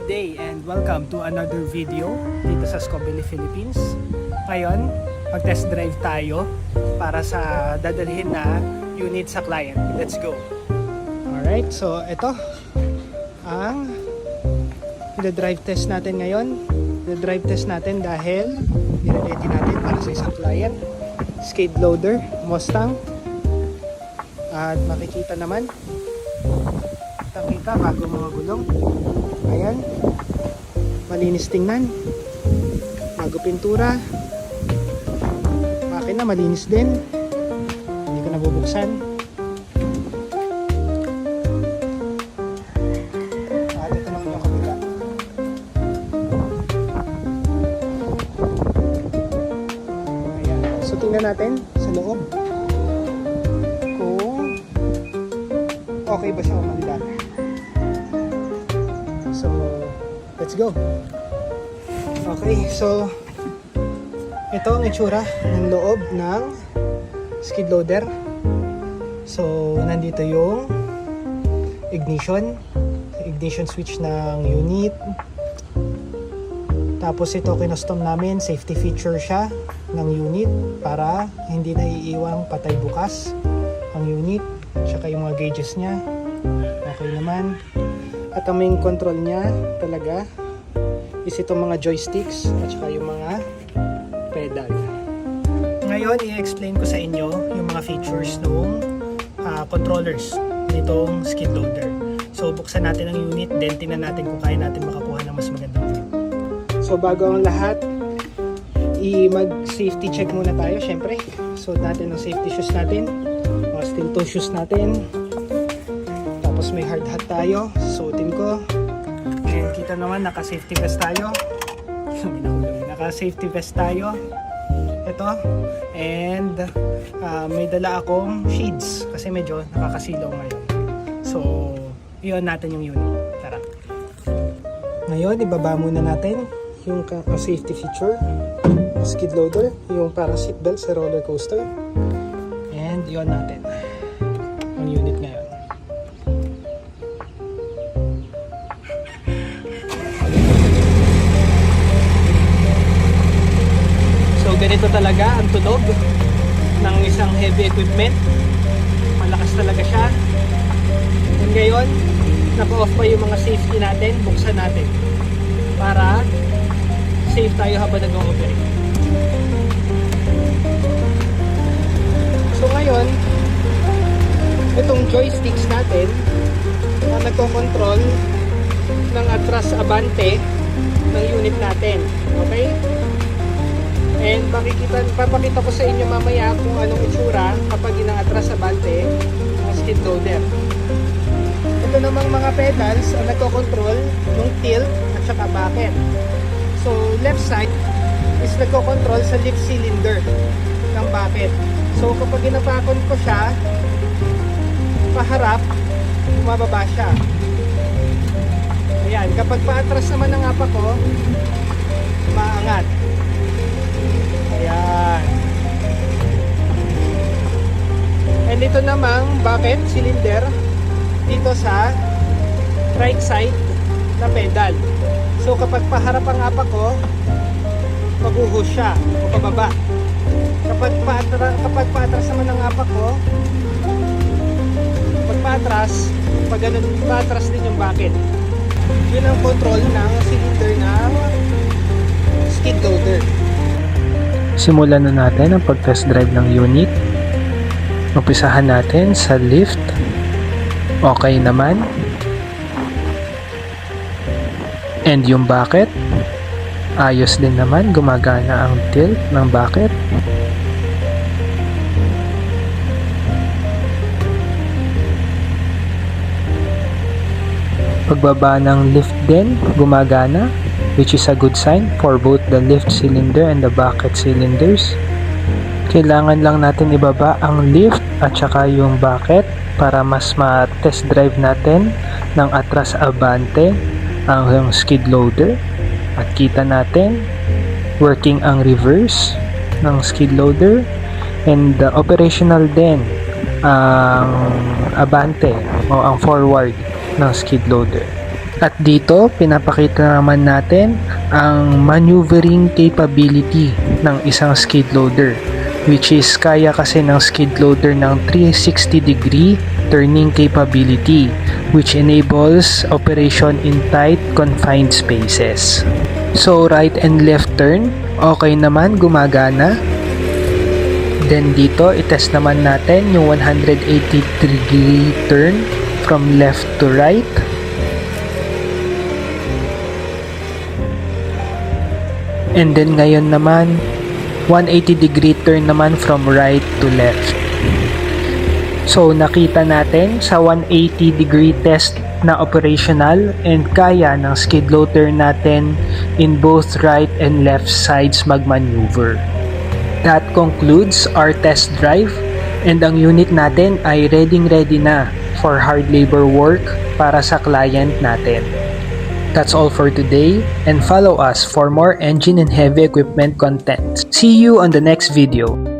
Good day and welcome to another video dito sa Scobili, Philippines. Ngayon, mag-test drive tayo para sa dadalhin na unit sa client. Let's go! Alright, so ito ang i-drive test natin ngayon. I-drive test natin dahil nire-ready natin para sa isang client. Skid loader, Mustang. At makikita naman, kita bago mga gulong. Ayan, malinis tingnan, bago pintura, makina malinis din, hindi ko nabubuksan. At ito naman yung kabila. Ayan, so tingnan natin sa loob kung okay ba siya umandan. So, let's go. Okay, so ito ang itsura ng loob ng skid loader. So, nandito yung ignition switch ng unit. Tapos ito kinustom namin, safety feature siya ng unit para hindi na iiwang patay bukas ang unit. Tsaka yung mga gauges niya. Okay naman. At ang main control niya talaga is itong mga joysticks at saka yung mga pedal. Ngayon, i-explain ko sa inyo yung mga features ng controllers nitong skid loader. So, buksan natin ang unit, then tingnan natin kung kaya natin makakuha ng mas magandang view. So, bago ang lahat, mag-safety check muna tayo, syempre. Suot natin ang safety shoes natin, mga steel toe shoes natin. Tapos may hard hat tayo, suotin ko. And kita naman, naka-safety vest tayo. Naka-safety vest tayo. Ito. And may dala akong shades kasi medyo nakakasilaw ngayon. So, iyon natin yung unit. Tara. Ngayon, ibaba muna natin yung safety feature skid loader, yung parang seatbelt sa roller coaster. And iyon natin ang unit ngayon. Ganito talaga ang tunog ng isang heavy equipment. Malakas talaga siya. And ngayon, naka-off pa yung mga safety natin. Buksan natin para safe tayo habang nag-ooperate. So ngayon, itong joysticks natin ang nagko-control ng atras abante ng unit natin. Okay? And papakita ko sa inyo mamaya kung anong itsura kapag inaatras sa bante ng skid loader. Ito namang mga pedals ang nagko-control ng tilt at saka bucket. So left side is nagko-control sa lift cylinder ng bucket. So kapag inapakon ko siya paharap, bumababa siya. Ayan, kapag paatras naman ang apa ko, maangat. Ayan. And ito namang bucket cylinder dito sa right side na pedal. So kapag paharap ang apa ko, maguhos siya o pababa. Kapag paatras naman ang apa ko, pag ganun, paatras din yung bucket. Yun ang control ng cylinder ng skid loader. Simulan na natin ang pag-test drive ng unit. Umpisahan natin sa lift. Okay naman. And yung bucket, ayos din naman. Gumagana ang tilt ng bucket. Pagbaba ng lift din, gumagana, which is a good sign for both the lift cylinder and the bucket cylinders. Kailangan lang natin ibaba ang lift at saka yung bucket para mas ma-test drive natin ng atras abante ang skid loader. At kita natin working ang reverse ng skid loader and operational din ang abante o ang forward ng skid loader. At dito, pinapakita naman natin ang maneuvering capability ng isang skid loader, which is kaya kasi ng skid loader ng 360 degree turning capability, which enables operation in tight confined spaces. So right and left turn, okay naman, gumagana. Then dito, itest naman natin yung 180 degree turn from left to right. And then ngayon naman, 180 degree turn naman from right to left. So nakita natin sa 180 degree test na operational and kaya ng skid loader natin in both right and left sides magmaneuver. That concludes our test drive, and ang unit natin ay ready na for hard labor work para sa client natin. That's all for today, and follow us for more engine and heavy equipment content. See you on the next video.